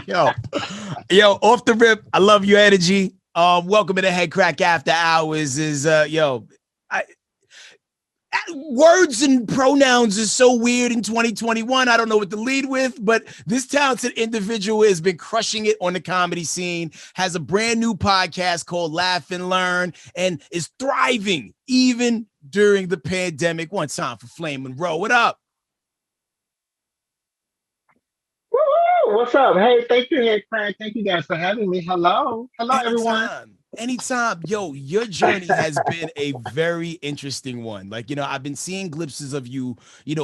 yo, off the rip. I love your energy. Welcome to the Headkrack After Hours. Words and pronouns is so weird in 2021. I don't know what to lead with, but this talented individual has been crushing it on the comedy scene, has a brand new podcast called Laugh and Learn, and is thriving even during the pandemic. One time for Flame Monroe. What up? Woo! What's up? Hey, thank you, Headkrack. Thank you guys for having me. Hello. Hello, everyone. Anytime. Yo, your journey has been a very interesting one. Like, I've been seeing glimpses of you,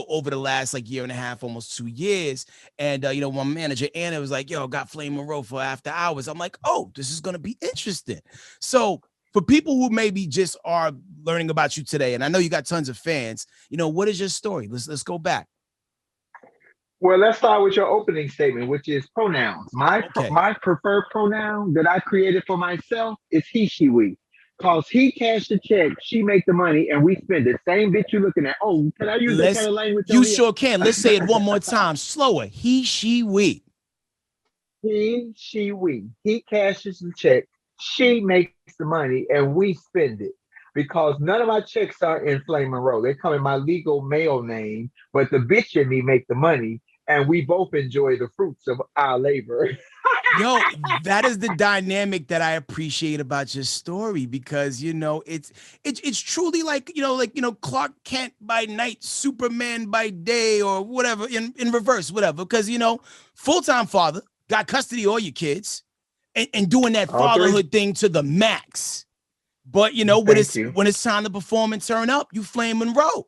over the last year and a half, almost 2 years. And, my manager, Anna, was like, yo, got Flame Monroe for After Hours. I'm like, oh, this is going to be interesting. So for people who maybe just are learning about you today, and I know you got tons of fans, what is your story? Let's go back. Well, let's start with your opening statement, which is pronouns. My preferred pronoun that I created for myself is he, she, we. Because he cashed the check, she make the money, and we spend it. Same bitch you looking at. Oh, can I use that kind of language? You sure can. Let's say it one more time. Slower. He, she, we. He, she, we. He cashes the check, she makes the money, and we spend it. Because none of my checks are in Flame Monroe. They come in my legal male name, but the bitch and me make the money, and we both enjoy the fruits of our labor. Yo, that is the dynamic that I appreciate about your story, because it's truly like Clark Kent by night, Superman by day, or whatever, in reverse, whatever. Because full-time father, got custody of all your kids, and doing that fatherhood thing to the max. But when it's time to perform and turn up, you Flame Monroe.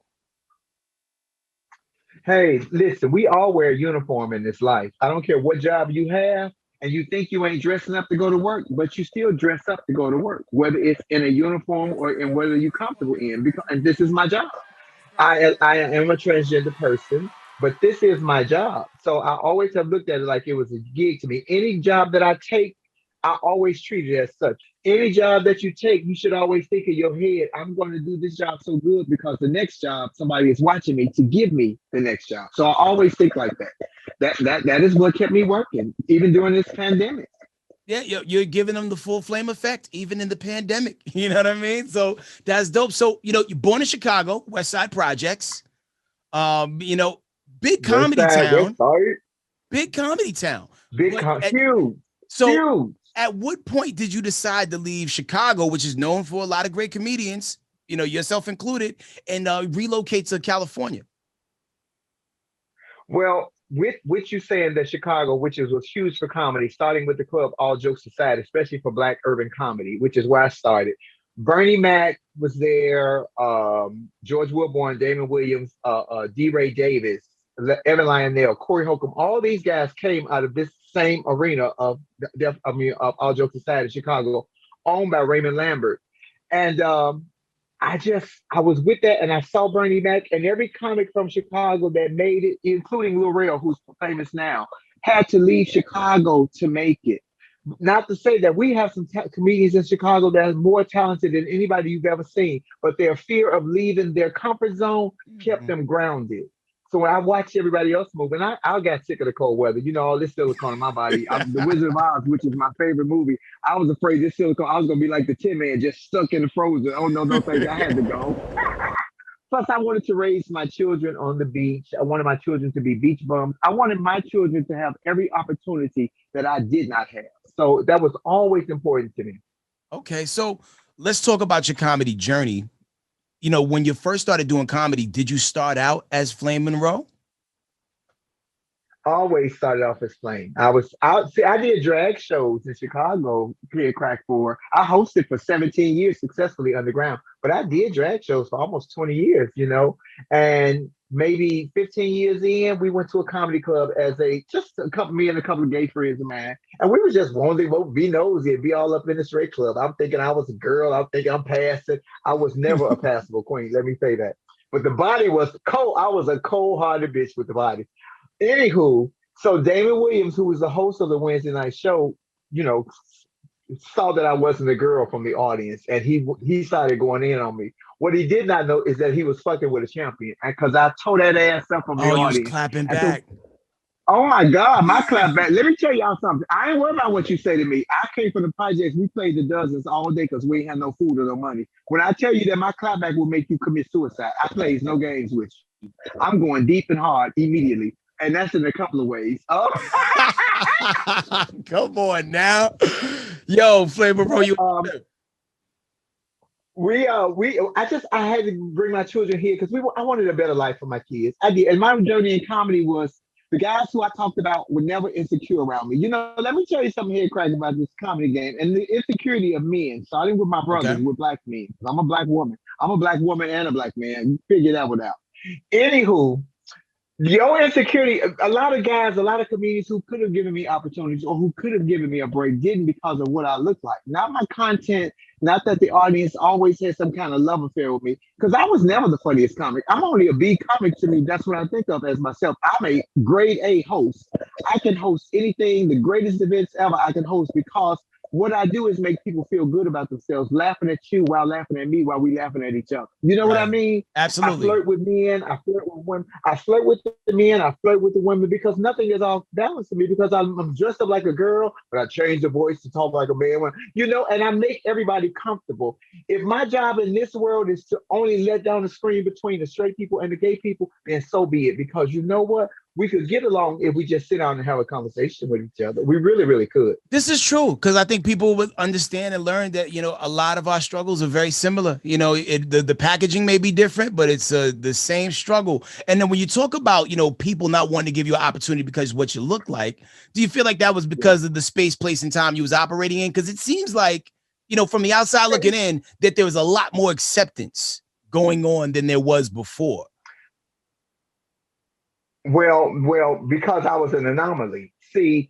Hey, listen, we all wear a uniform in this life. I don't care what job you have, and you think you ain't dressing up to go to work, but you still dress up to go to work, whether it's in a uniform or in whether you're comfortable in. Because and this is my job. I am a transgender person, but this is my job. So I always have looked at it like it was a gig to me. Any job that I take, I always treat it as such. Any job that you take, you should always think in your head, I'm going to do this job so good because the next job, somebody is watching me to give me the next job. So I always think like that. That is what kept me working, even during this pandemic. Yeah, you're giving them the full flame effect, even in the pandemic. You know what I mean? So that's dope. So, you're born in Chicago, West Side Projects. Big comedy town. Big comedy town. Huge. So huge. At what point did you decide to leave Chicago, which is known for a lot of great comedians, yourself included, and relocate to California? Well, with you saying that Chicago, which was huge for comedy, starting with the club All Jokes Aside, especially for Black urban comedy, which is where I started. Bernie Mac was there, George Wilborn, Damon Williams, D. Ray Davis, Evan Lionel, Corey Holcomb. All these guys came out of this same arena of All Jokes Aside in Chicago, owned by Raymond Lambert. And I was with that, and I saw Bernie Mac, and every comic from Chicago that made it, including Lil Rel, who's famous now, had to leave Chicago to make it. Not to say that we have some comedians in Chicago that are more talented than anybody you've ever seen, but their fear of leaving their comfort zone kept them grounded. So when I watched everybody else move, and I got sick of the cold weather, all this silicone in my body. The Wizard of Oz, which is my favorite movie, I was afraid this silicone, I was going to be like the Tin Man, just stuck in the frozen. Oh, no, thank you. I had to go. Plus, I wanted to raise my children on the beach. I wanted my children to be beach bums. I wanted my children to have every opportunity that I did not have. So that was always important to me. Okay, so let's talk about your comedy journey. When you first started doing comedy, did you start out as Flame Monroe? Always started off as Flame. I did drag shows in Chicago, Headkrack for. I hosted for 17 years successfully underground, but I did drag shows for almost 20 years, and maybe 15 years in, we went to a comedy club as me and a couple of gay friends of mine, and we were just wanting to be nosy and be all up in the straight club. I'm thinking I was a girl. I'm thinking I'm passing. I was never a passable queen. Let me say that. But the body was cold. I was a cold-hearted bitch with the body. Anywho, so Damon Williams, who was the host of the Wednesday night show, saw that I wasn't a girl from the audience, and he started going in on me. What he did not know is that he was fucking with a champion, because I tore that ass up from the audience. Oh, you was clapping back. Oh my God, my clapback. Let me tell y'all something. I ain't worried about what you say to me. I came from the projects. We played the dozens all day because we ain't had no food or no money. When I tell you that my clapback will make you commit suicide, I plays no games with you. I'm going deep and hard immediately. And that's in a couple of ways. Oh, Come on now. Yo, Flavor Bro, but you I had to bring my children here because I wanted a better life for my kids. I did, and my journey in comedy was the guys who I talked about were never insecure around me. You know, let me tell you something here, Craig, about this comedy game and the insecurity of men, starting with my brothers, okay. with black men. 'Cause I'm a black woman. I'm a black woman and a black man. You figure that one out. Anywho, your insecurity, a lot of guys, a lot of comedians who could have given me opportunities or who could have given me a break didn't because of what I look like. Not my content, not that the audience always had some kind of love affair with me, because I was never the funniest comic. I'm only a B comic to me. That's what I think of as myself. I'm a grade A host. I can host anything, the greatest events ever I can host because what I do is make people feel good about themselves, laughing at you while laughing at me while we laughing at each other. You know what I Right. mean? I Absolutely. flirt with men, I flirt with women, I flirt with the men, I flirt with the women because nothing is off balance to me because I'm dressed up like a girl, but I change the voice to talk like a man. You know, and I make everybody comfortable. If my job in this world is to only let down the screen between the straight people and the gay people, then so be it. Because you know what? We could get along if we just sit down and have a conversation with each other. We really, really could. This is true because I think people would understand and learn that a lot of our struggles are very similar. The packaging may be different, but it's the same struggle. And then when you talk about people not wanting to give you an opportunity because of what you look like, do you feel like that was Yeah. because of the space, place, and time you was operating in? Because it seems like from the outside looking in that there was a lot more acceptance going on than there was before. Because I was an anomaly. See,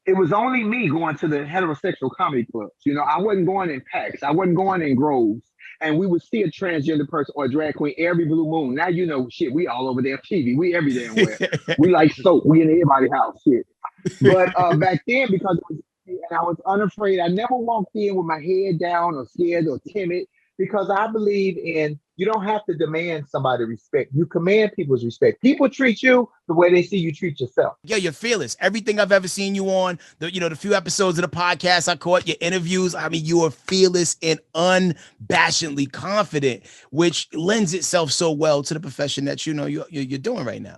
it was only me going to the heterosexual comedy clubs. You know, I wasn't going in packs. I wasn't going in groves. And we would see a transgender person or a drag queen every blue moon. Now you know, shit, we all over there TV. We every damn where. We like soap. We in everybody's house. Shit. But back then, because it was, and I was unafraid, I never walked in with my head down or scared or timid because I believe in you don't have to demand somebody respect. You command people's respect. People treat you the way they see you treat yourself. Yeah, you're fearless. Everything I've ever seen you on, the few episodes of the podcast I caught, your interviews, I mean, you are fearless and unabashedly confident, which lends itself so well to the profession that you're doing right now.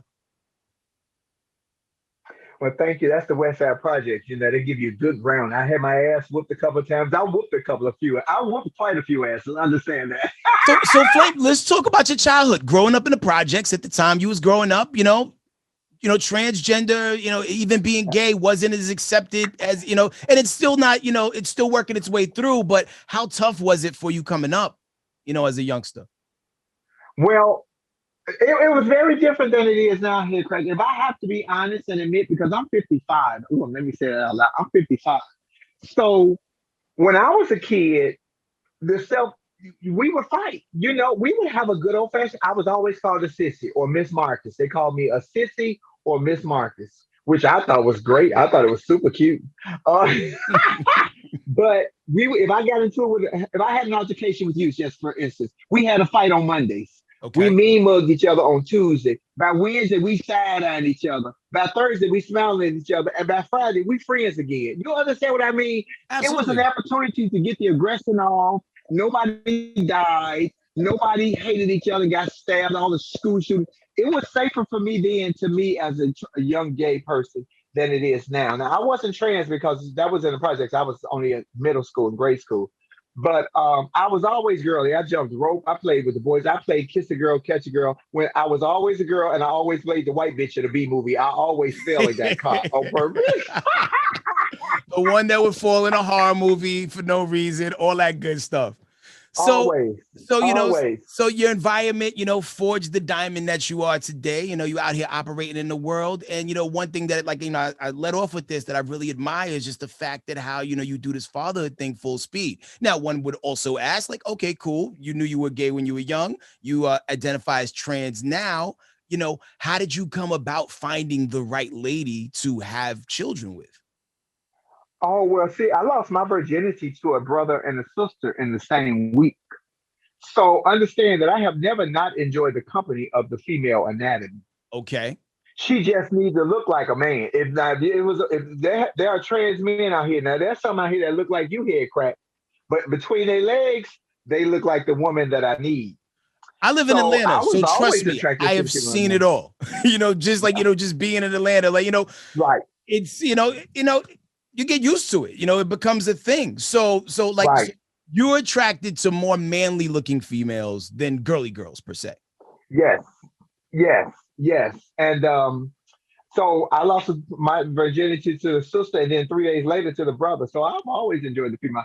Well, thank you. That's the West Side Project. You know, they give you a good ground. I had my ass whooped a couple of times. I whooped a couple of few. I whooped quite a few asses. Understand that. So Flame, let's talk about your childhood. Growing up in the projects at the time you was growing up, transgender, even being gay wasn't as accepted as, and it's still not, it's still working its way through. But how tough was it for you coming up, as a youngster? Well, it was very different than it is now here, Craig. If I have to be honest and admit, because I'm 55, ooh, let me say that out loud. I'm 55. So when I was a kid, the self we would fight. You know, we would have a good old fashioned. I was always called a sissy or Miss Marcus. They called me a sissy or Miss Marcus, which I thought was great. I thought it was super cute. Uh, but if I got into it if I had an altercation with you, just for instance, we had a fight on Mondays. We Okay. mean mugged each other on Tuesday. By Wednesday, we side eyeing each other. By Thursday, we smiling at each other. And by Friday, we friends again. You understand what I mean? It was an Absolutely. opportunity to get the aggression off. Nobody died. Nobody hated each other, got stabbed, all the school shootings. It was safer for me then to me as a young gay person than it is now. Now, I wasn't trans because that was in the projects. I was only in middle school and grade school. But I was always girly. I jumped rope. I played with the boys. I played kiss a girl, catch a girl. When I was always a girl, and I always played the white bitch in the B movie. I always fell in that car on purpose. The one that would fall in a horror movie for no reason, all that good stuff. So, Always, so always. so your environment, forged the diamond that you are today. You out here operating in the world, and one thing that, like, I let off with this that I really admire is just the fact that how you do this fatherhood thing full speed. Now, one would also ask, like, okay, cool, you knew you were gay when you were young, you identify as trans now. How did you come about finding the right lady to have children with? Oh, well, see, I lost my virginity to a brother and a sister in the same week. So understand that I have never not enjoyed the company of the female anatomy. Okay. She just needs to look like a man. If not, if there are trans men out here now. There's some out here that look like you, head crack, but between their legs, they look like the woman that I need. I live in So Atlanta, I so was trust always me, attracted I to have the people seen in it all. Just like just being in Atlanta, like right, it's you get used to it. It becomes a thing. So like right. you're attracted to more manly looking females than girly girls per se. Yes, yes, yes. And so I lost my virginity to the sister, and then 3 days later to the brother. So I've always enjoyed the female.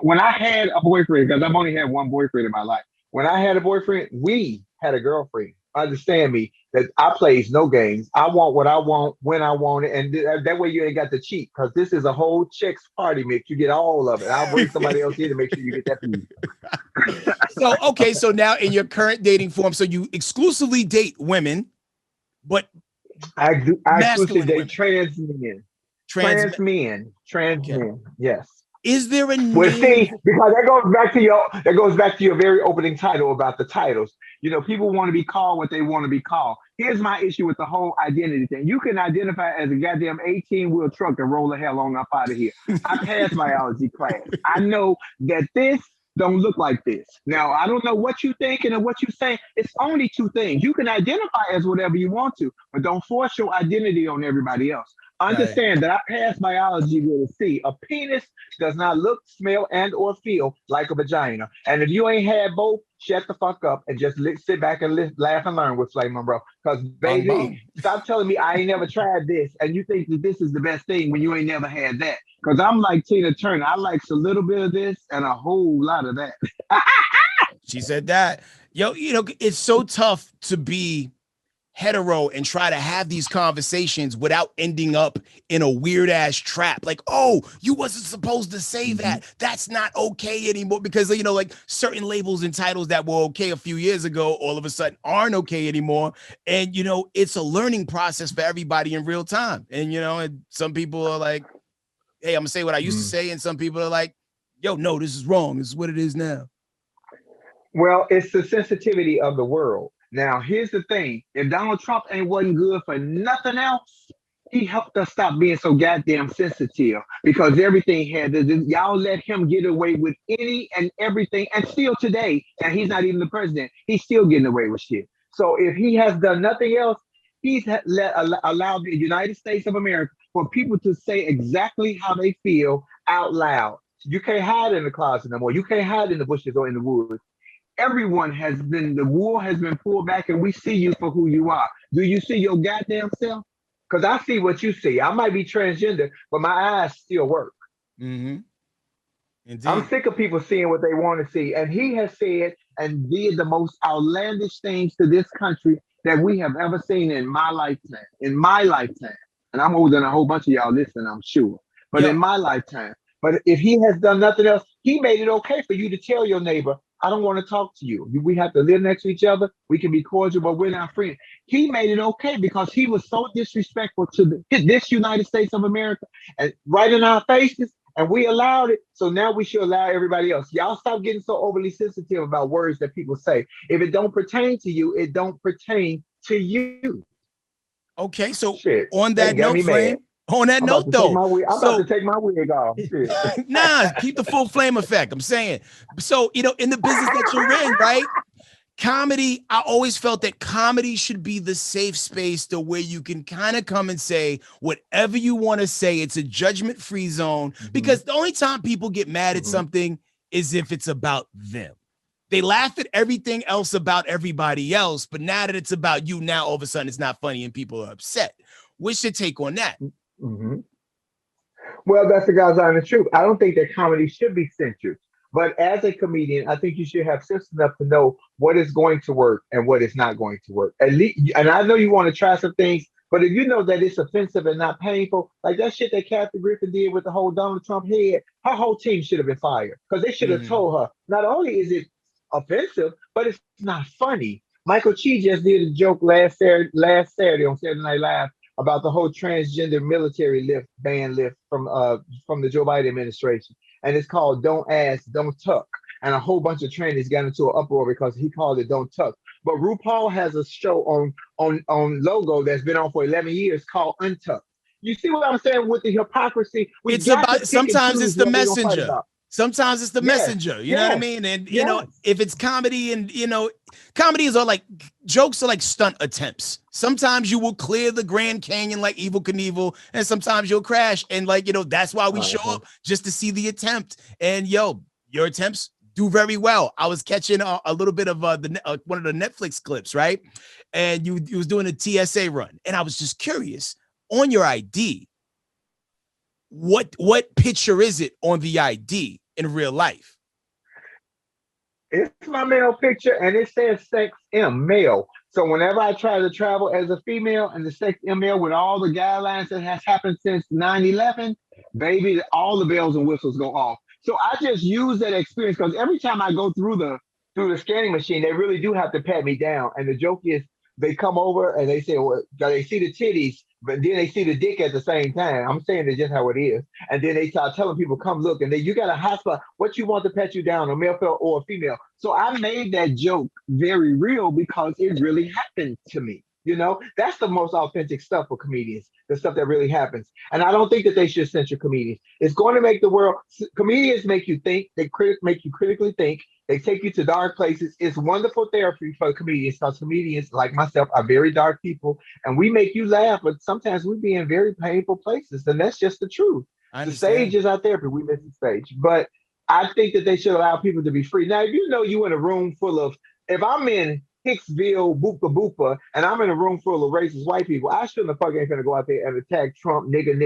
When I had a boyfriend, because I've only had one boyfriend in my life. When I had a boyfriend, we had a girlfriend. Understand me that I plays no games. I want what I want when I want it, and that way you ain't got to cheat. Because this is a whole chicks party mix. You get all of it. I'll bring somebody else in to make sure you get that piece. So okay, so now in your current dating form, so you exclusively date women, but I exclusively masculine date women, trans men. trans. Trans Okay, men. Yes. is there a Well, name? see, because that goes back to your very opening title about the titles. People want to be called what they want to be called. Here's my issue with the whole identity thing. You can identify as a goddamn 18-wheel truck and roll the hell on up out of here. I passed biology class. I know that this don't look like this. Now, I don't know what you thinking and what you saying. It's only two things. You can identify as whatever you want to, but don't force your identity on everybody else. Right. Understand that I passed biology with a C. A penis does not look, smell, and or feel like a vagina. And if you ain't had both, shut the fuck up and just sit back and laugh and learn with Flame Monroe. Because Bong baby, bong. stop telling me I ain't never tried this, and you think that this is the best thing when you ain't never had that. Because I'm like Tina Turner. I likes a little bit of this and a whole lot of that. She said that. Yo, it's so tough to be hetero and try to have these conversations without ending up in a weird ass trap. Like, oh, you wasn't supposed to say Mm-hmm. that. That's not okay anymore. Because, like certain labels and titles that were okay a few years ago, all of a sudden aren't okay anymore. And, it's a learning process for everybody in real time. And some people are like, hey, I'm gonna say what I used to say. And some people are like, yo, no, this is wrong. This is what it is now. Well, it's the sensitivity of the world. Now, here's the thing: if Donald Trump wasn't good for nothing else, he helped us stop being so goddamn sensitive because everything y'all let him get away with any and everything, and still today, and he's not even the president, he's still getting away with shit. So if he has done nothing else, allowed the United States of America for people to say exactly how they feel out loud. You can't hide in the closet no more. You can't hide in the bushes or in the woods. The wool has been pulled back, and we see you for who you are. Do you see your goddamn self? Because I see what you see. I might be transgender, but my eyes still work. Mm-hmm. Indeed. I'm sick of people seeing what they want to see. And he has said and did the most outlandish things to this country that we have ever seen in my lifetime. In my lifetime. And I'm older than a whole bunch of y'all listening, I'm sure. But Yo, in my lifetime. But if he has done nothing else, he made it okay for you to tell your neighbor, I don't want to talk to you. We have to live next to each other. We can be cordial, but we're not friends. He made it okay because he was so disrespectful to this United States of America and right in our faces, and we allowed it. So now we should allow everybody else. Y'all stop getting so overly sensitive about words that people say. If it don't pertain to you, it don't pertain to you. okay, so Shit, on that that got note, me mad. Flame, on that I'm about note to take though, my wig. I'm about to so take my wig off. Shit. nah, keep the full flame effect. I'm saying, so in the business that you're in, right? Comedy, I always felt that comedy should be the safe space to where you can kind of come and say whatever you want to say. It's a judgment-free zone Mm-hmm. because the only time people get mad at Mm-hmm. something is if it's about them. They laugh at everything else about everybody else, but now that it's about you, now all of a sudden it's not funny and people are upset. What's your take on that? Mm-hmm. Well, that's the God's honest truth. I don't think that comedy should be censored. But as a comedian, I think you should have sense enough to know what is going to work and what is not going to work. At least, and I know you want to try some things, but if you know that it's offensive and not painful, like that shit that Kathy Griffin did with the whole Donald Trump head, her whole team should have been fired because they should have Mm-hmm. told her not only is it offensive, but it's not funny. Michael Chi just did a joke last Saturday on Saturday Night Live about the whole transgender military ban lift from the Joe Biden administration, and it's called "Don't Ask, Don't Tuck." and a whole bunch of trannies got into an uproar because he called it Don't Tuck. But RuPaul has a show on Logo that's been on for 11 years called Untucked. You see what I'm saying with the hypocrisy? We It's got to about, pick and sometimes it's choose the what we're gonna fight messenger. about. Sometimes it's the Yes, messenger. You know what I yes, mean? And yes. if it's comedy, and comedies are like, jokes are like stunt attempts. Sometimes you will clear the Grand Canyon like Evel Knievel, and sometimes you'll crash. And that's why we show Uh-huh. up, just to see the attempt. And your attempts do very well. I was catching a little bit of one of the Netflix clips, right? And you was doing a TSA run, and I was just curious, on your ID, what picture is it on the ID in real life? It's my male picture, and it says sex M, male. So whenever I try to travel as a female and the sex M male with all the guidelines that has happened since 9/11, baby, all the bells and whistles go off. So I just use that experience because every time I go through the scanning machine, they really do have to pat me down. And the joke is they come over and they say, well, they see the titties, but then they see the dick at the same time. I'm saying it's just how it is. And then they start telling people, come look, and then you got a hot spot. What you want to pat you down, a male or a female? So I made that joke very real because it really happened to me. That's the most authentic stuff for comedians, the stuff that really happens. And I don't think that they should censor comedians. It's going to make the world, comedians make you think, make you critically think. They take you to dark places. It's wonderful therapy for comedians because comedians like myself are very dark people, and we make you laugh, but sometimes we be in very painful places, and that's just the truth. I The stage understand. is our therapy. We miss the stage. But I think that they should allow people to be free. Now, if you in a room full of, if I'm in Hicksville, Boopa Boopa, and I'm in a room full of racist white people, I shouldn't have fucking ain't gonna go out there and attack Trump, nigga,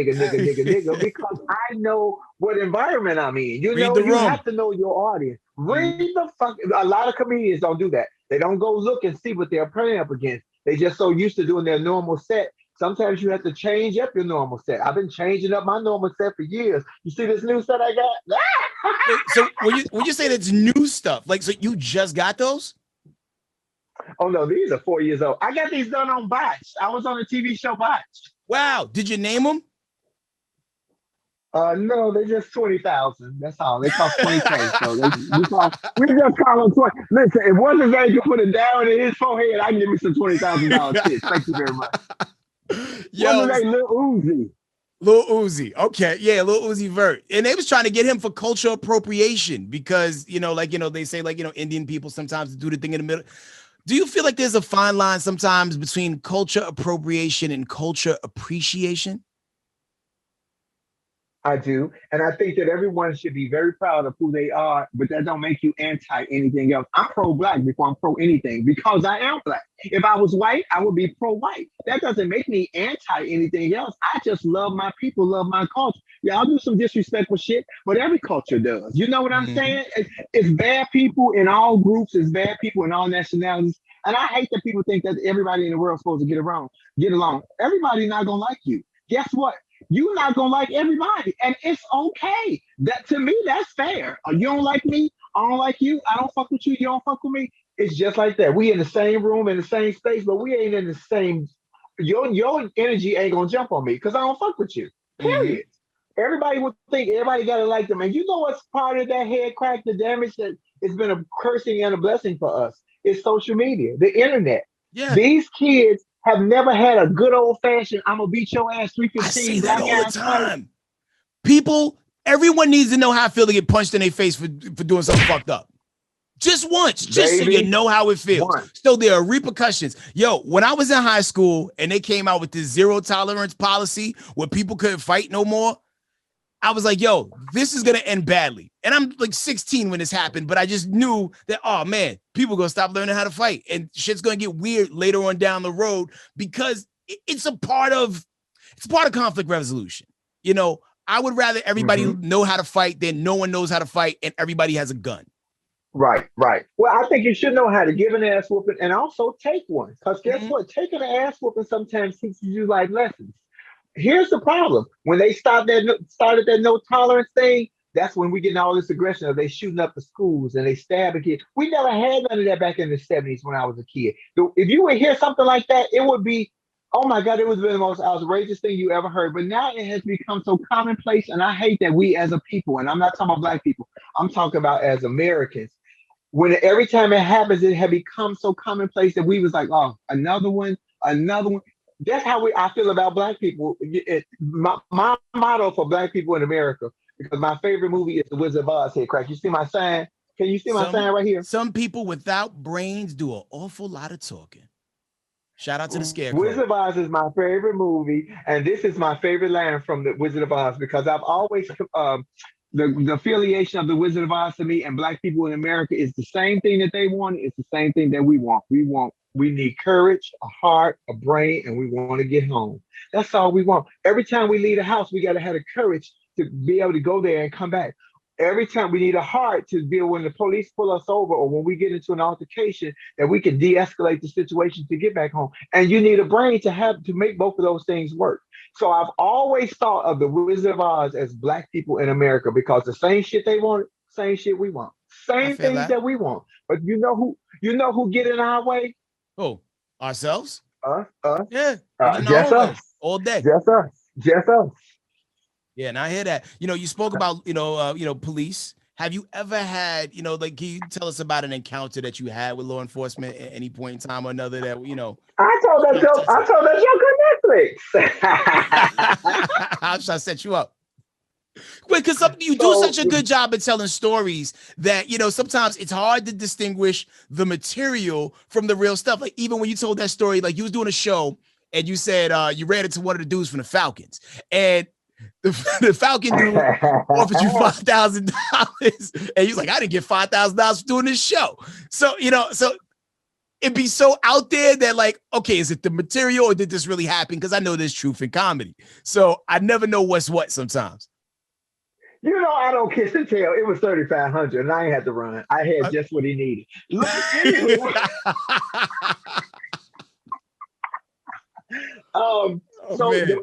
because I know what environment I'm in. Read the You have room. to know your audience. Read Mhm. the fuck. A lot of comedians don't do that. They don't go look and see what they're playing up against. They just so used to doing their normal set. Sometimes you have to change up your normal set. I've been changing up my normal set for years. You see this new set I got? Wait, so when you say that's new stuff, like, so you just got those? Oh no, these are 4 years old. I got these done on Botch. I was on a TV show Botch. Wow. Did you name them? No, they're just 20,000. That's all. They cost 20K. So we just call them 20. Listen, if one of they could put a down in his forehead, I can give me some $20,000 shit. Thank you very much. What's his Yo, name? Lil Uzi. Lil Uzi. Okay. Yeah, Lil Uzi Vert. And they was trying to get him for cultural appropriation because, they say, like, Indian people sometimes do the thing in the middle. Do you feel like there's a fine line sometimes between culture appropriation and culture appreciation? I do. And I think that everyone should be very proud of who they are, but that don't make you anti anything else. I'm pro-black before I'm pro anything because I am black. If I was white, I would be pro-white. That doesn't make me anti anything else. I just love my people, love my culture. Yeah, I'll do some disrespectful shit, but every culture does. You know what I'm Mhm. saying? It's bad people in all groups, it's bad people in all nationalities. And I hate that people think that everybody in the world is supposed to get along. Everybody's not gonna like you. Guess what? You're not gonna like everybody, and it's okay. That to me, that's fair. You don't like me, I don't like you. I don't fuck with you, you don't fuck with me. It's just like that. We in the same room, in the same space, but we ain't in the same. Your energy ain't gonna jump on me because I don't fuck with you. Mhm. Period. Everybody would think everybody gotta like them, and you know what's part of that head crack? The damage that it's been a cursing and a blessing for us is social media, the internet. Yeah. These kids have never had a good old fashioned "I'm gonna beat your ass" I say 315 that black all the guys fight. time. Everyone needs to know how it feels to get punched in their face for doing something fucked up. Just once, just so you Baby, know how it feels. one. So there are repercussions. Yo, when I was in high school and they came out with this zero tolerance policy where people couldn't fight no more, I was like, yo, this is going to end badly. And I'm like 16 when this happened, but I just knew that, oh man, people going to stop learning how to fight and shit's going to get weird later on down the road because it's a part of conflict resolution. I would rather everybody Mhm. know how to fight than no one knows how to fight and everybody has a gun. Right, right. Well, I think you should know how to give an ass whooping and also take one. Because guess Mhm. what? Taking an ass whooping sometimes teaches you life lessons. Here's the problem: when they started that no tolerance thing, that's when we getting all this aggression. Of they shooting up the schools and they stabbing kids. We never had none of that back in the 70s when I was a kid. So if you would hear something like that, it would be Oh my God, it was the most outrageous thing you ever heard. But now it has become so commonplace, and I hate that we as a people, and I'm not talking about black people, I'm talking about as Americans. When every time it happens, it had become so commonplace that we was like, oh, another one, another one. That's how I feel about black people. My motto for black people in America, because my favorite movie is The Wizard of Oz. Headkrack. You see my sign? Can you see my sign right here? Some people without brains do an awful lot of talking. Shout out to the Scarecrow. Wizard of Oz is my favorite movie, and this is my favorite line from the Wizard of Oz because I've always the affiliation of the Wizard of Oz to me and black people in America is the same thing that they want. It's the same thing that we want. We need courage, a heart, a brain, and we want to get home. That's all we want. Every time we leave the house, we got to have the courage to be able to go there and come back. Every time we need a heart to be when the police pull us over or when we get into an altercation that we can de-escalate the situation to get back home. And you need a brain to have to make both of those things work. So I've always thought of the Wizard of Oz as black people in America because the same shit they want, same shit we want, same things that we want. But you know who get in our way? Oh, ourselves? Us. Yeah. Just us. All day. Just us. Just us. Yeah, and I hear that. You spoke about, police. Have you ever had, like, can you tell us about an encounter that you had with law enforcement at any point in time or another that, I told that joke on Netflix. How should I set you up? Wait, because you do such a good job of telling stories that, sometimes it's hard to distinguish the material from the real stuff. Like, even when you told that story, like, you was doing a show and you said you ran into one of the dudes from the Falcons. And the Falcon dude offered you $5,000, and you're like, I didn't get $5,000 for doing this show. So it'd be so out there that, like, okay, is it the material or did this really happen? Because I know there's truth in comedy, so I never know what's what sometimes. I don't kiss and tell. It was 3,500, and I ain't had to run. I had just what he needed. Look,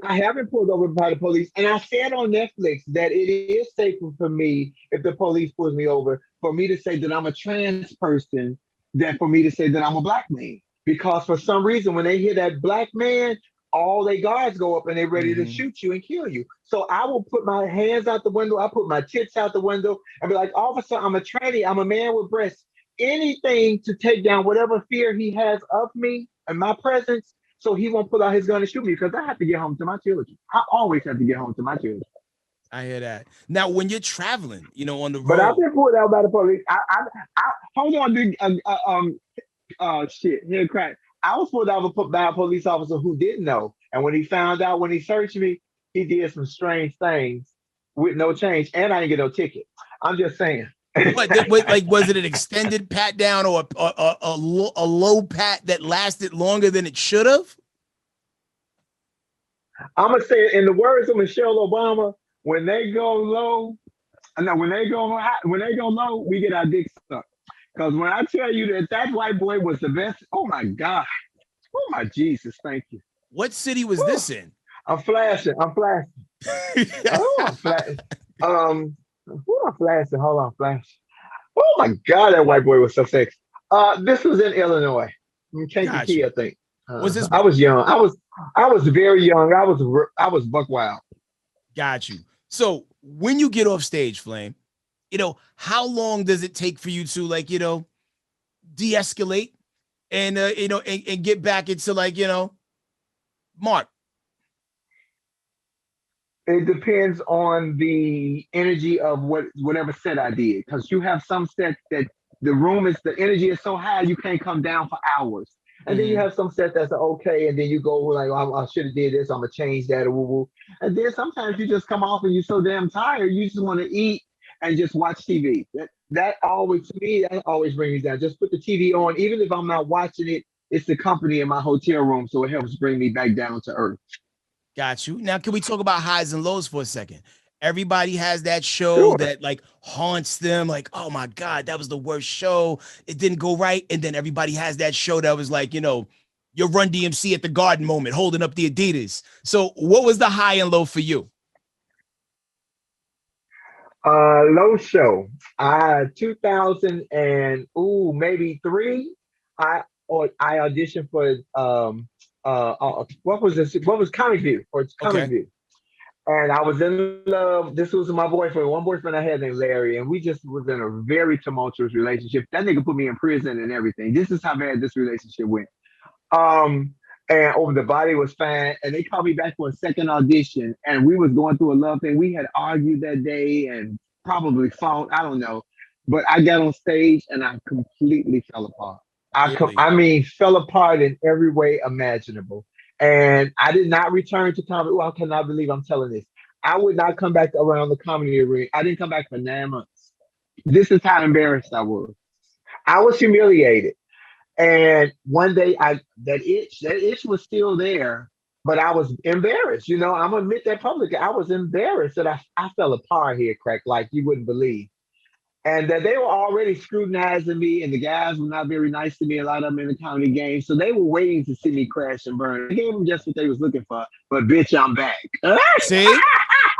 I haven't pulled over by the police, and I said on Netflix that it is safer for me if the police pulls me over for me to say that I'm a trans person than for me to say that I'm a black man. Because for some reason, when they hear that black man, all their guards go up and they're ready to shoot you and kill you. So I will put my hands out the window, I put my tits out the window, and be like, officer, I'm a tranny, I'm a man with breasts. Anything to take down whatever fear he has of me and my presence, so he won't pull out his gun and shoot me because I have to get home to my children. I always have to get home to my children. I hear that. Now, when you're traveling, on the road. But I've been pulled out by the police. I hold on, dude. Shit, Headkrack. I was pulled out by a police officer who didn't know, and when he found out, when he searched me, he did some strange things with no change, and I didn't get no ticket. I'm just saying. Like, was it an extended pat down or a low pat that lasted longer than it should have? I'm gonna say it in the words of Michelle Obama: when they go low, when they go low, we get our dicks sucked. Because when I tell you that white boy was the best, oh my God, oh my Jesus, thank you. What city was this in? I'm flashing. Oh, I'm flashing. I'm flashing. Hold on, flash. Oh my God, that white boy was so sexy. This was in Illinois, Kankakee, I think. Was this? I was young. I was very young. I was buck wild. Got you. So when you get off stage, Flame, how long does it take for you to, like, de-escalate and and get back into, like, Mark? It depends on the energy of whatever set I did. Because you have some sets that the energy is so high you can't come down for hours. And then you have some sets that's okay, and then you go like, oh, I should have did this, I'm gonna change that, or woo-woo. And then sometimes you just come off and you're so damn tired, you just want to eat and just watch TV. That always, to me, that always brings me down. Just put the TV on, even if I'm not watching it, it's the company in my hotel room, so it helps bring me back down to earth. Got you. Now, can we talk about highs and lows for a second? Everybody has that show that, like, haunts them. Like, oh my God, that was the worst show. It didn't go right. And then everybody has that show that was like, your Run DMC at the Garden moment, holding up the Adidas. So what was the high and low for you? Low show. 2000 and maybe 3. I auditioned for what was this? What was Comic View or it's Comic Okay. View? And I was in love. This was my boyfriend, one boyfriend I had named Larry, and we just was in a very tumultuous relationship. That nigga put me in prison and everything. This is how bad this relationship went. Um, and over the body was fine, and they called me back for a second audition, and we was going through a love thing. We had argued that day and probably fought. I don't know, but I got on stage and I completely fell apart. Really? I mean, fell apart in every way imaginable. And I did not return to comedy. Oh, I cannot believe I'm telling this. I would not come back around the comedy arena. I didn't come back for 9 months. This is how embarrassed I was. I was humiliated. And one day that itch was still there, but I was embarrassed. You know, I'm gonna admit that publicly. I was embarrassed that I fell apart here, crack, like you wouldn't believe. And that they were already scrutinizing me, and the guys were not very nice to me. A lot of them in the comedy game, so they were waiting to see me crash and burn. I gave them just what they was looking for, but bitch, I'm back. See?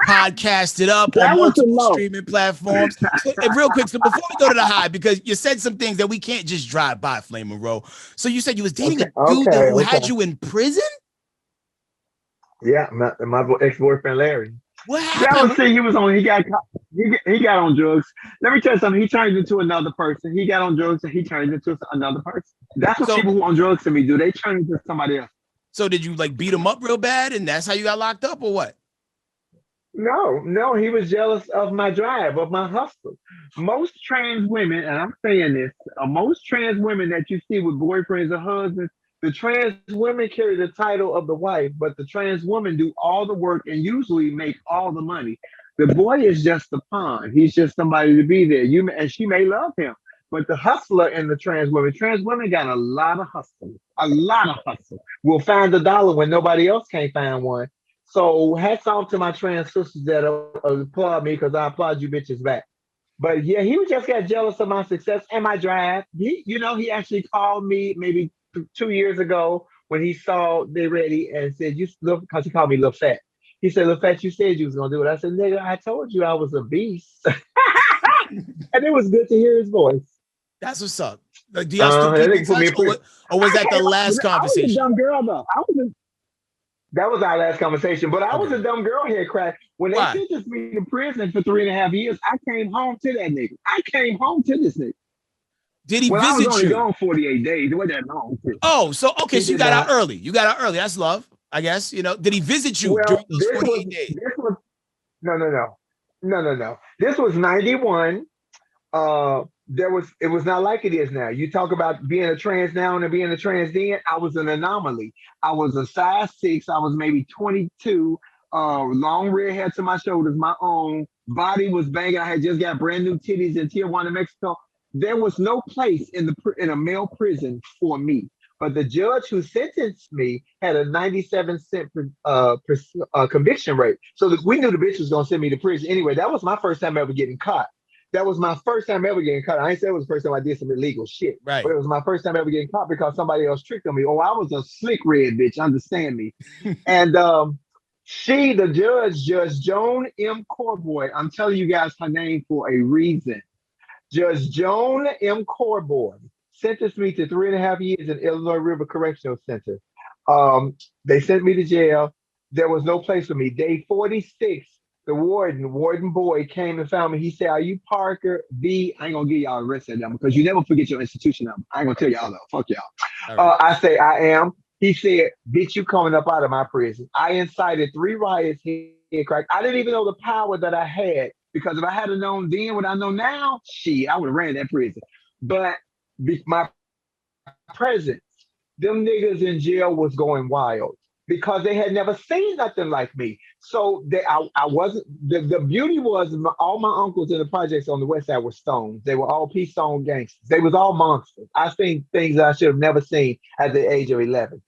Podcasted up on That was the multiple low. streaming platforms. And real quick, so before we go to the high, because you said some things that we can't just drive by, Flame Monroe. So you said you was dating Okay, a dude okay, who had okay. you in prison? Yeah, my ex boyfriend Larry. What That was happened? see, he was on. He got on drugs. Let me tell you something. He turned into another person. He got on drugs and he turned into another person. That's what So people who on drugs to me do. They turn into somebody else. so did you like beat him up real bad and that's how you got locked up or what? No, no, he was jealous of my drive, of my hustle. Most trans women, and I'm saying this, most trans women that you see with boyfriends or husbands, the trans women carry the title of the wife, but the trans women do all the work and usually make all the money. The boy is just a pawn. He's just somebody to be there. And she may love him, but the hustler in the trans women got a lot of hustle, a lot of hustle. Will find a dollar when nobody else can't find one. So hats off to my trans sisters that applaud me because I applaud you bitches back. But yeah, he just got jealous of my success and my drive. He actually called me maybe 2 years ago when he saw they ready and said, "You look," because he called me little fat. He said, "Little fat, you said you was gonna do it." I said, "Nigga, I told you I was a beast," and it was good to hear his voice. That's what's up. Like, do y'all still That keep in nigga put me touch in or prison. was I that the came up last with it. I was a conversation? dumb girl though. That was our last conversation, but I was Okay. a dumb girl here, crack. When they Why? sentenced me to prison for 3.5 years, I came home to that nigga. I came home to this nigga. Did he Well, I was visit only you? gone 48 days. It wasn't that long. Oh, so okay, He so you did got out not. early. You got out early. That's love, I guess. You know, did he visit you during Well, those 48 days? this was no, no, no, no, no, no. This was 91. It was not like it is now. You talk about being a trans now and being a trans then. I was an anomaly. I was a size 6. I was maybe 22. Long red hair to my shoulders, my own body was banging. I had just got brand new titties in Tijuana, Mexico. There was no place in a male prison for me. But the judge who sentenced me had a 97% conviction rate. So we knew the bitch was going to send me to prison. Anyway, that was my first time ever getting caught. That was my first time ever getting caught. I ain't say it was the first time I did some illegal shit, but Right. it was my first time ever getting caught because somebody else tricked on me. Oh, I was a slick red bitch, understand me. And the judge, Judge Joan M. Corboy, I'm telling you guys her name for a reason. Judge Joan M. Corboy sentenced me to 3.5 years in Illinois River Correctional Center. They sent me to jail. There was no place for me. Day 46, the Warden Boyd, came and found me. He said, "Are you Parker B?" I ain't gonna give y'all the rest of them because you never forget your institution number. I ain't gonna tell y'all though. Fuck y'all. All right. I say, "I am." He said, "Bitch, you coming up out of my prison." I incited 3 riots here, crack. I didn't even know the power that I had because if I had known then what I know now, shit, I would have ran that prison. But my presence, them niggas in jail was going wild because they had never seen nothing like me. So I wasn't. The beauty was all my uncles in the projects on the west side were stones. They were all peace stone gangsters. They was all monsters. I seen things that I should have never seen at the age of 11.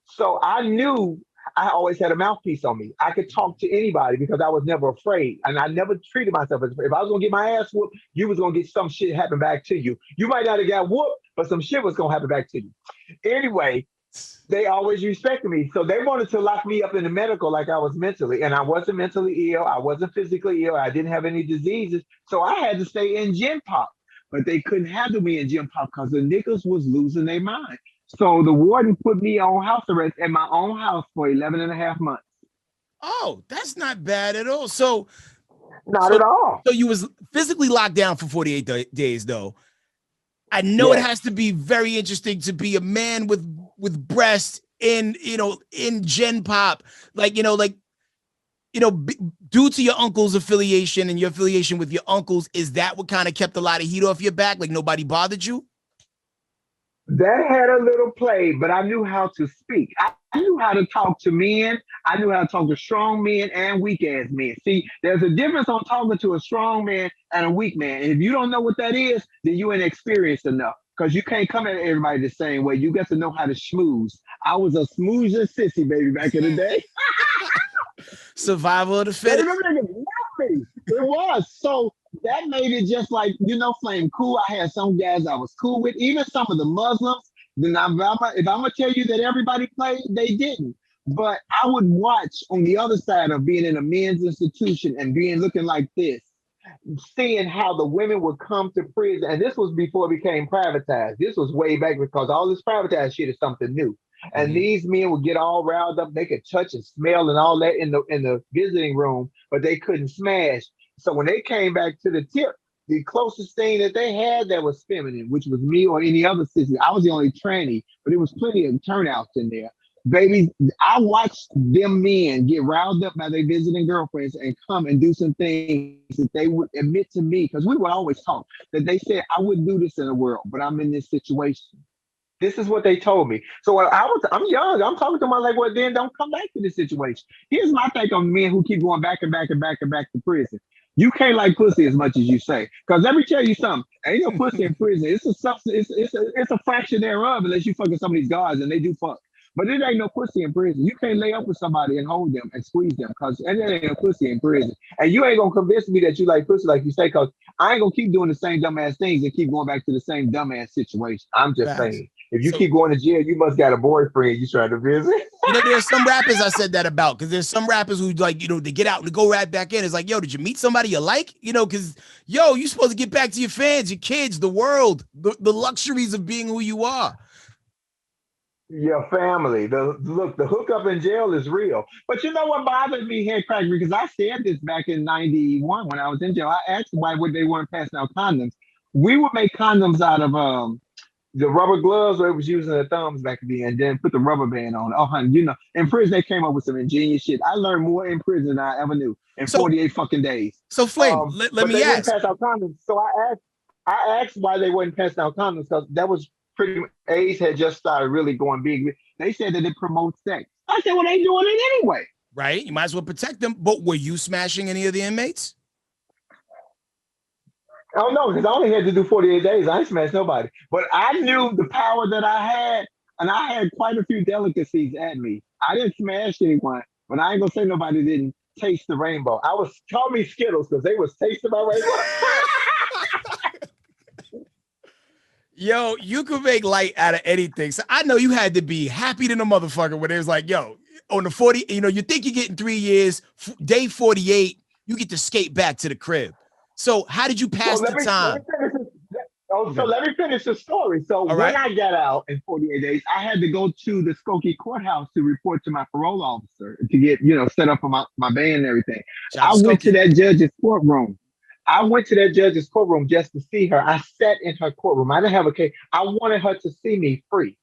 So I knew I always had a mouthpiece on me. I could talk to anybody because I was never afraid. And I never treated myself as if I was gonna get my ass whooped, you was gonna get some shit happen back to you. You might not have got whooped, but some shit was gonna happen back to you. Anyway, they always respected me. So they wanted to lock me up in the medical like I was mentally. And I wasn't mentally ill. I wasn't physically ill. I didn't have any diseases. So I had to stay in gym pop. But they couldn't handle me in gym pop because the niggas was losing their mind. So the warden put me on house arrest in my own house for 11 and a half months. Oh, that's not bad at all. So, Not so, at all. so you was physically locked down for 48 days, though. I know it Yes. has to be very interesting to be a man with breasts in Gen Pop, due to your uncle's affiliation and your affiliation with your uncles. Is that what kind of kept a lot of heat off your back? Like nobody bothered you? That had a little play, but I knew how to speak. I knew how to talk to men. I knew how to talk to strong men and weak ass men. See, there's a difference on talking to a strong man and a weak man. And if you don't know what that is, then you ain't experienced enough. Because you can't come at everybody the same way. You got to know how to schmooze. I was a smoozer sissy baby back in the day. Survival of the fittest. It was. So that made it just like, Flame cool. I had some guys I was cool with, even some of the Muslims. Then if I'm going to tell you that everybody played, they didn't. But I would watch on the other side of being in a men's institution and looking like this, seeing how the women would come to prison. And this was before it became privatized. This was way back because all this privatized shit is something new. And these men would get all riled up. They could touch and smell and all that in the visiting room, but they couldn't smash. So when they came back to the tip, the closest thing that they had that was feminine, which was me or any other sister. I was the only tranny, but it was plenty of turnouts in there. Baby, I watched them men get riled up by their visiting girlfriends and come and do some things that they would admit to me, because we would always talk, that they said, I wouldn't do this in the world, but I'm in this situation. This is what they told me. So I'm young. I'm talking to them. I'm like, well, then don't come back to this situation. Here's my take on men who keep going back and back and back and back to prison. You can't like pussy as much as you say. Because let me tell you something. Ain't no pussy in prison. It's a substance. It's a fraction thereof unless you fucking some of these guards and they do fuck. But it ain't no pussy in prison. You can't lay up with somebody and hold them and squeeze them because it ain't no pussy in prison. And you ain't gonna convince me that you like pussy like you say, because I ain't gonna keep doing the same dumbass things and keep going back to the same dumbass situation. I'm just saying. If you keep going to jail, you must got a boyfriend you trying to visit. There's some rappers I said that about, because there's some rappers who they get out and go right back in. It's like, yo, did you meet somebody you like? Because, you supposed to get back to your fans, your kids, the world, the luxuries of being who you are. Your family. The hookup in jail is real. But you know what bothered me, Headkrack, because I said this back in 91 when I was in jail. I asked why they weren't passing out condoms. We would make condoms out of the rubber gloves, where it was using the thumbs back then, and then put the rubber band on. Oh, honey, in prison they came up with some ingenious shit. I learned more in prison than I ever knew in 48 fucking days. So Flame, let me ask. Pass out condoms. So I asked why they wouldn't pass out condoms, because that was pretty. AIDS had just started really going big. They said that it promotes sex. I said, well, they doing it anyway. Right, you might as well protect them. But were you smashing any of the inmates? Oh no, because I only had to do 48 days. I ain't smashed nobody. But I knew the power that I had, and I had quite a few delicacies at me. I didn't smash anyone, but I ain't gonna say nobody didn't taste the rainbow. Call me Skittles, because they was tasting my rainbow. Yo, you could make light out of anything. So I know you had to be happy than a motherfucker when it was like, yo, on the 40, you think you're getting 3 years, day 48, you get to skate back to the crib. So how did you pass the time? Let me finish the story. So when I got out in 48 days, I had to go to the Skokie courthouse to report to my parole officer to get, set up for my band and everything. I went to that judge's courtroom. Just to see her. I sat in her courtroom. I didn't have a case. I wanted her to see me free.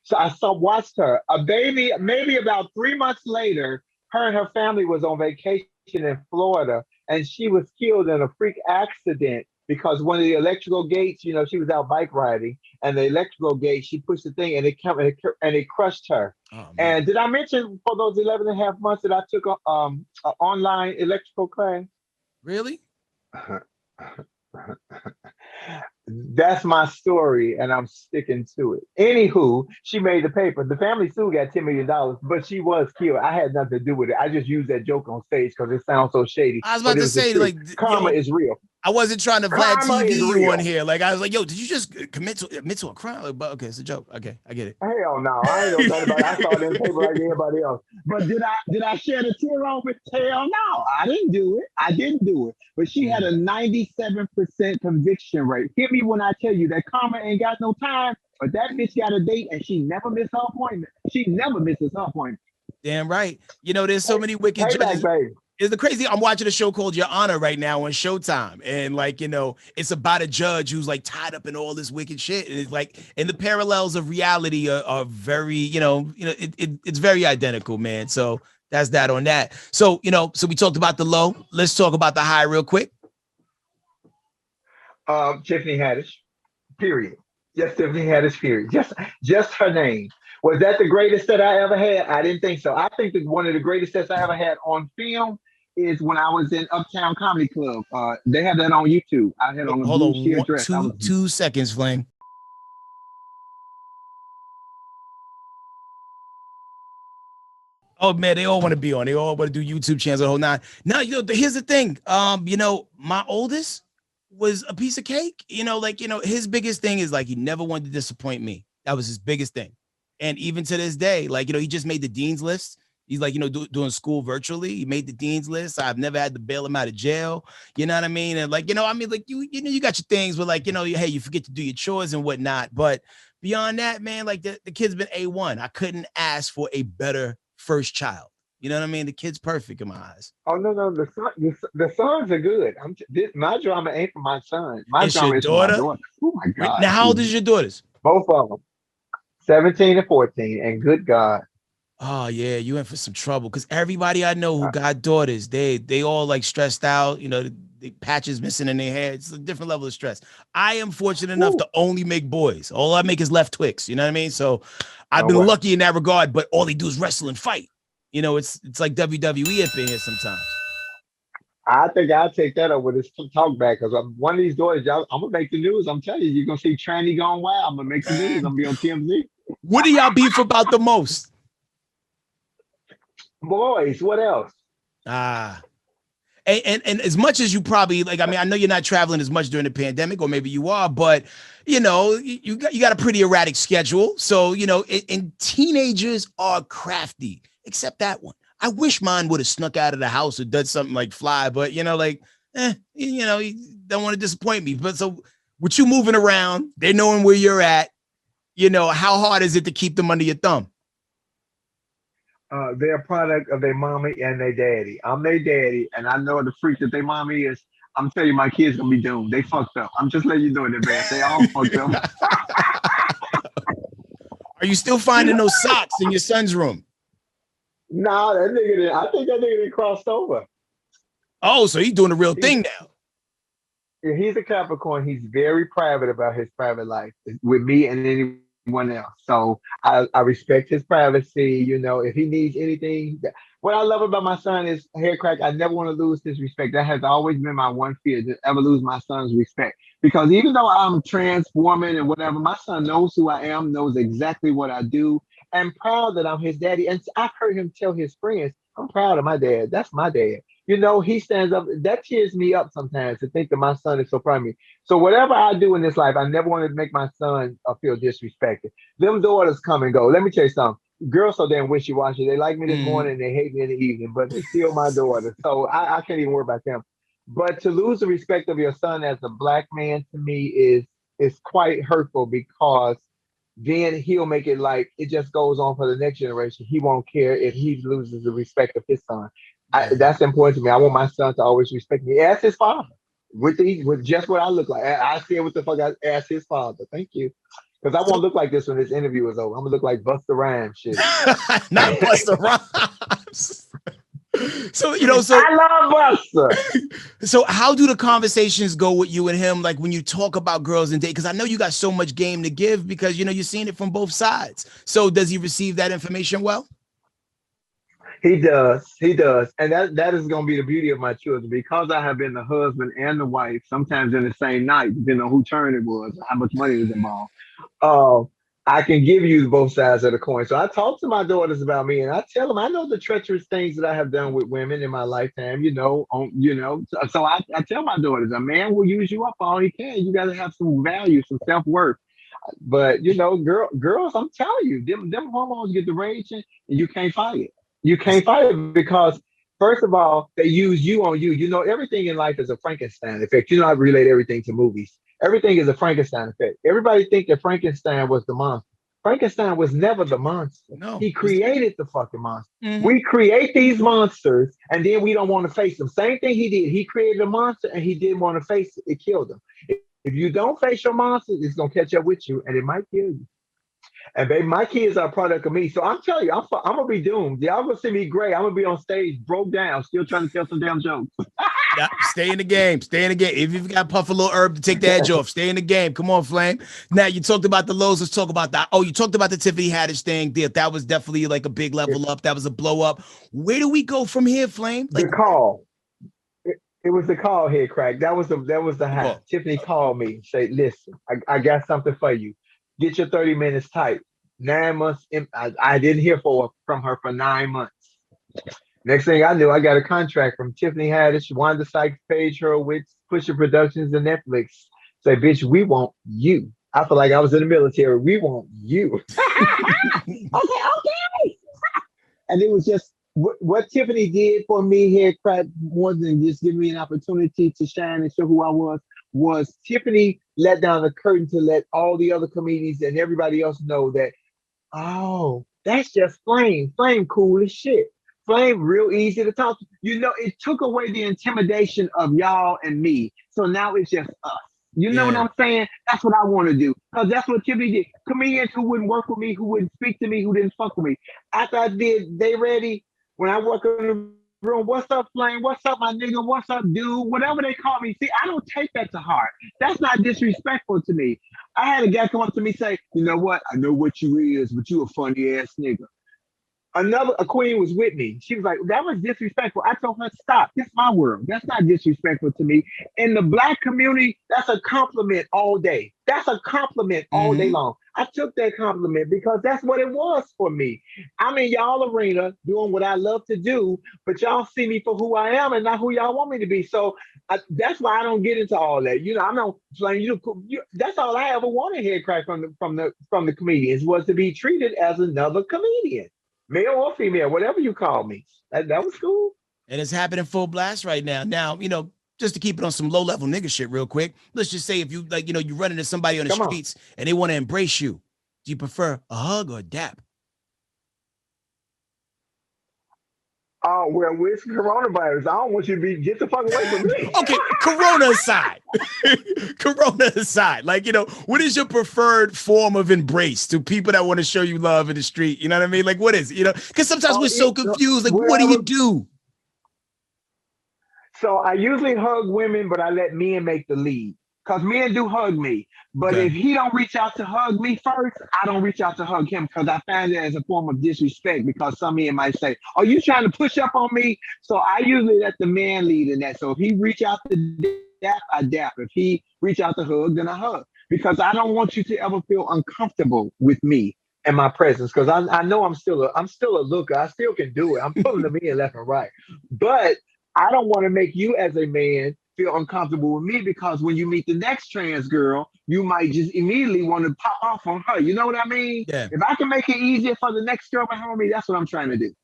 So I watched her. A baby, maybe about 3 months later, her and her family was on vacation in Florida, and she was killed in a freak accident because one of the electrical gates, she was out bike riding, and the electrical gate, she pushed the thing and it crushed her. Oh, and did I mention for those 11 and a half months that I took an online electrical class? Really? That's my story, and I'm sticking to it. Anywho, she made the paper. The family still got $10 million, but she was killed. I had nothing to do with it. I just used that joke on stage because it sounds so shady. I was about to say, karma is real. I wasn't trying to Vlad TV you on here. Like, I was like, yo, did you just admit to a crime? Like, but okay, it's a joke. Okay, I get it. Hell no, I ain't know nothing about it. I saw it in the paper like everybody else. But did I shed a tear over it? Hell no, I didn't do it. But she had a 97% conviction rate. Hit me when I tell you that karma ain't got no time. But that bitch got a date and she never missed her appointment. She never misses her appointment. Damn right. You know, there's so many wicked Payback, judges. baby. It's the crazy. I'm watching a show called Your Honor right now on Showtime, and like, you know, it's about a judge who's like tied up in all this wicked shit. And it's like, and the parallels of reality are very, it's very identical, man. So that's that on that. So so we talked about the low. Let's talk about the high real quick. Tiffany Haddish, period. Just Tiffany Haddish, period. Just her name. Was that the greatest set I ever had? I didn't think so. I think that one of the greatest sets I ever had on film is when I was in Uptown Comedy Club. They have that on YouTube. I had on a Hold blue on, sheer dress. two seconds, Flame. Oh man, they all want to be on. They all want to do YouTube channels. The whole nine. Now, here's the thing. My oldest was a piece of cake. His biggest thing is like he never wanted to disappoint me. That was his biggest thing. And even to this day, like he just made the dean's list. He's like, doing school virtually. He made the dean's list. I've never had to bail him out of jail. You know what I mean? And like, you got your things, but like, hey, you forget to do your chores and whatnot. But beyond that, man, like the kid's been A1. I couldn't ask for a better first child. You know what I mean? The kid's perfect in my eyes. Oh no, the sons are good. My drama ain't for my son. My it's drama your is daughter? for my daughter. Oh my God! Now, how old is your daughters? Both of them, 17 and 14. And good God. Oh yeah, you in for some trouble because everybody I know who got daughters, they all like stressed out. The patches missing in their hair. It's a different level of stress. I am fortunate enough to only make boys. All I make is left Twix. You know what I mean? So I've been lucky in that regard. But all they do is wrestle and fight. It's like WWE up in here sometimes. I think I'll take that up with this talk back because one of these daughters, I'm gonna make the news. I'm telling you, you're gonna see Tranny going wild. I'm gonna make the news. I'm gonna be on TMZ. What do y'all beef about the most? Boys, what else? And as much as you probably like, I mean, I know you're not traveling as much during the pandemic, or maybe you are, but you got a pretty erratic schedule. So and teenagers are crafty, except that one. I wish mine would have snuck out of the house or done something like fly, but you don't want to disappoint me. But so with you moving around, they knowing where you're at, how hard is it to keep them under your thumb? They're a product of their mommy and their daddy. I'm their daddy, and I know the freak that their mommy is. I'm telling you, my kids gonna be doomed. They fucked up. I'm just letting you know in advance. They all fucked up. Are you still finding those socks in your son's room? Nah, I think that nigga crossed over. Oh, so he's doing the real thing now. He's a Capricorn. He's very private about his private life with me and anyone else. So I respect his privacy. If he needs anything, what I love about my son is Headkrack. I never want to lose his respect. That has always been my one fear, to ever lose my son's respect. Because even though I'm trans woman and whatever, my son knows who I am, knows exactly what I do, and proud that I'm his daddy. And I've heard him tell his friends, I'm proud of my dad. That's my dad. He stands up. That cheers me up sometimes to think that my son is so proud of me. So whatever I do in this life, I never want to make my son feel disrespected. Them daughters come and go. Let me tell you something. Girls so damn wishy-washy. They like me this morning and they hate me in the evening, but they're still my daughter. So I can't even worry about them. But to lose the respect of your son as a Black man to me is quite hurtful, because then he'll make it like it just goes on for the next generation. He won't care if he loses the respect of his son. That's important to me. I want my son to always respect me as his father, with just what I look like. I said what the fuck I asked his father. Thank you. Because I won't look like this when this interview is over. I'm gonna look like Busta Rhymes shit. Not Busta Rhymes. So I love Busta. So how do the conversations go with you and him, like when you talk about girls and date? Because I know you got so much game to give, because you're seeing it from both sides. So does he receive that information well? He does, and that is going to be the beauty of my children, because I have been the husband and the wife, sometimes in the same night, depending on who turn it was, how much money was involved. I can give you both sides of the coin. So I talk to my daughters about me, and I tell them I know the treacherous things that I have done with women in my lifetime. So I tell my daughters, a man will use you up all he can. You got to have some value, some self-worth. But girls, I'm telling you, them hormones get the raging, and you can't fight it. You can't fight it because, first of all, they use you on you. Everything in life is a Frankenstein effect. I relate everything to movies. Everything is a Frankenstein effect. Everybody think that Frankenstein was the monster. Frankenstein was never the monster. No. He created the fucking monster. Mhm. We create these monsters and then we don't want to face them. Same thing he did. He created a monster and he didn't want to face it. It killed him. If you don't face your monster, it's gonna catch up with you and it might kill you. And baby, my kids are a product of me. So I'm telling you, I'm gonna be doomed. Y'all gonna see me gray. I'm gonna be on stage, broke down, still trying to tell some damn jokes. Yeah, stay in the game. Stay in the game. If you've got puff a little herb to take the edge off, stay in the game. Come on, Flame. Now you talked about the lows. Let's talk about that. Oh, you talked about the Tiffany Haddish thing. That was definitely like a big level up. That was a blow up. Where do we go from here, Flame? Like, the call. It was the call, Headkrack. That was the high. Cool. Tiffany called me, say, listen, I got something for you. Get your 30 minutes tight. 9 months. I didn't hear from her for 9 months. Next thing I knew, I got a contract from Tiffany Haddish. Wanda Sykes page her with Pusher Productions and Netflix. Say, bitch, we want you. I feel like I was in the military. We want you. Okay. And it was just what Tiffany did for me here, more than just giving me an opportunity to shine and show who I was Tiffany let down the curtain to let all the other comedians and everybody else know that, oh, that's just Flame. Flame cool as shit. Flame real easy to talk to. You know, it took away the intimidation of y'all and me. So now it's just us. You know what I'm saying? That's what I want to do. Because that's what Tiffany did. Comedians who wouldn't work with me, who wouldn't speak to me, who didn't fuck with me. After I did They Ready, when I walk in the room, what's up, Flame? What's up, my nigga? What's up, dude? Whatever they call me. See, I don't take that to heart. That's not disrespectful to me. I had a guy come up to me and say, you know what? I know what you is, but you a funny ass nigga. A queen was with me. She was like, that was disrespectful. I told her, stop. This is my world. That's not disrespectful to me. In the Black community, that's a compliment all day. That's a compliment all day long. I took that compliment because that's what it was for me. I'm in y'all arena doing what I love to do, but y'all see me for who I am and not who y'all want me to be. So that's why I don't get into all that. You know, I'm not playing you. That's all I ever wanted, Headkrack, from the comedians, was to be treated as another comedian. Male or female, whatever you call me. That was cool. And it's happening full blast right now. Now, you know, just to keep it on some low level nigga shit real quick. Let's just say if you like, you know, you run into somebody on the streets and they want to embrace you. Do you prefer a hug or a dap? Oh, well, with coronavirus, I don't want you to get the fuck away from me. Okay, Corona aside. Corona aside. Like, you know, what is your preferred form of embrace to people that want to show you love in the street? You know what I mean? Like, what is it? You know, because sometimes we're so confused. Like, what do you do? So I usually hug women, but I let men make the lead. Because men do hug me. But if he don't reach out to hug me first, I don't reach out to hug him because I find it as a form of disrespect because some men might say, are you trying to push up on me? So I usually let the man lead in that. So if he reach out to dap, I dap. If he reach out to hug, then I hug. Because I don't want you to ever feel uncomfortable with me and my presence. Because I know I'm still a looker. I still can do it. I'm pulling them in left and right. But I don't want to make you as a man feel uncomfortable with me because when you meet the next trans girl, you might just immediately want to pop off on her. You know what I mean? Yeah. If I can make it easier for the next girl behind me, that's what I'm trying to do.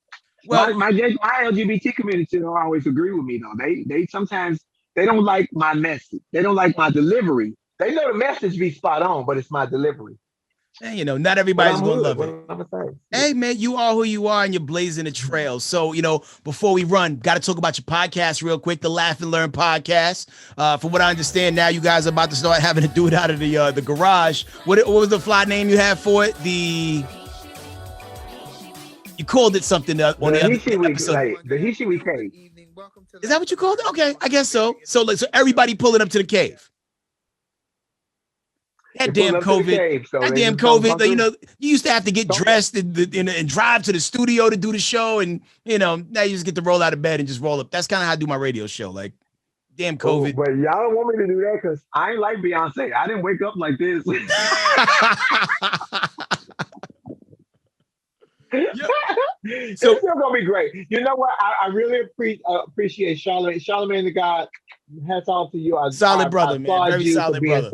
Well, my LGBT community don't always agree with me though. They sometimes they don't like my message. They don't like my delivery. They know the message be spot on, but it's my delivery. And, you know, not everybody's going to love it. Hey, man, you are who you are and you're blazing a trail. So, you know, before we run, got to talk about your podcast real quick, the Laugh and Learn podcast. From what I understand, now you guys are about to start having to do it out of the garage. What was the fly name you had for it? You called it something on the other episode. The Hishiwi Cave. Is that what you called it? Okay, I guess so. So everybody pulling up to the cave. That damn COVID. That damn COVID. You know, you used to have to get dressed and drive to the studio to do the show. And, you know, now you just get to roll out of bed and just roll up. That's kind of how I do my radio show. Like, damn COVID. But y'all don't want me to do that because I ain't like Beyonce. I didn't wake up like this. So it's still gonna be great. You know what? I really appreciate Charlamagne the God. Hats off to you. Solid brother, man. Very solid brother.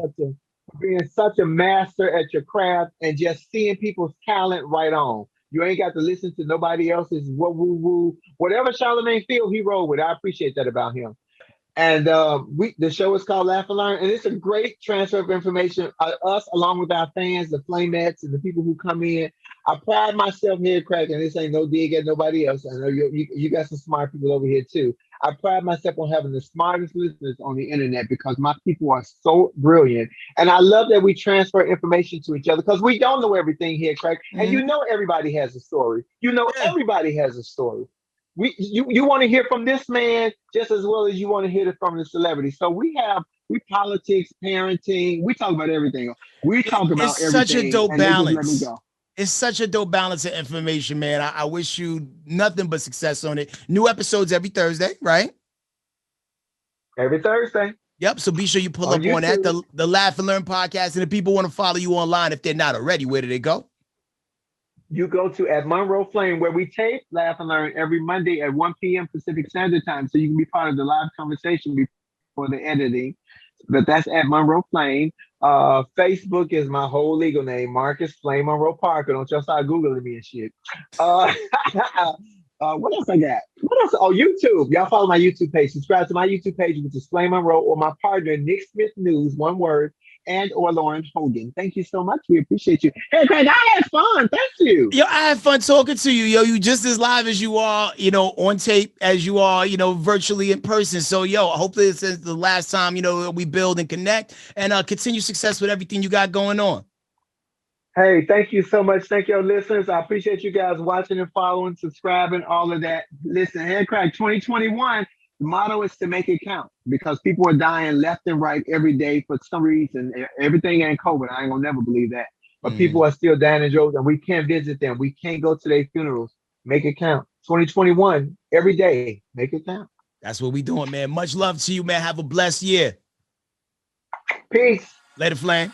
Being such a master at your craft and just seeing people's talent right on. You ain't got to listen to nobody else's woo woo woo. Whatever Charlamagne feel, he roll with. I appreciate that about him. And the show is called Laugh and Learn, and it's a great transfer of information. Us, along with our fans, the Flamettes, and the people who come in. I pride myself here, Craig, and this ain't no dig at nobody else. I know you got some smart people over here too. I pride myself on having the smartest listeners on the internet because my people are so brilliant. And I love that we transfer information to each other because we don't know everything here, Craig. And you know everybody has a story. You know everybody has a story. You want to hear from this man just as well as you want to hear it from the celebrity. So we politics, parenting, we talk about everything. We talk about it's everything. Such a dope and they just let me balance. go. It's such a dope balance of information, man. I wish you nothing but success on it. New episodes every Thursday, right? Every Thursday. Yep. So be sure you pull On up on that, YouTube. the Laugh and Learn podcast. And if people want to follow you online, if they're not already, where do they go? You go to at Monroe Flame, where we tape Laugh and Learn every Monday at 1 p.m. Pacific Standard Time. So you can be part of the live conversation before the editing. But that's at Monroe Flame. Facebook is my whole legal name, Marcus Flame Monroe Parker. Don't y'all start Googling me and shit. What else I got? What else? Oh, YouTube. Y'all follow my YouTube page. Subscribe to my YouTube page, which is Flame Monroe, or my partner, Nick Smith News, one word, and or Lauren Hogan. Thank you so much. We appreciate you. Hey, Craig, I had fun. Thank you. Yo, I had fun talking to you. Yo, you just as live as you are, on tape as you are, virtually in person. So, yo, hopefully this is the last time, we build and connect, and continue success with everything you got going on. Hey, thank you so much. Thank you, listeners. I appreciate you guys watching and following, subscribing, all of that. Listen, Headkrack 2021, the motto is to make it count because people are dying left and right every day for some reason. Everything ain't COVID. I ain't gonna never believe that. But people are still dying in droves and we can't visit them. We can't go to their funerals. Make it count. 2021, every day, make it count. That's what we doing, man. Much love to you, man. Have a blessed year. Peace. Later, Flame.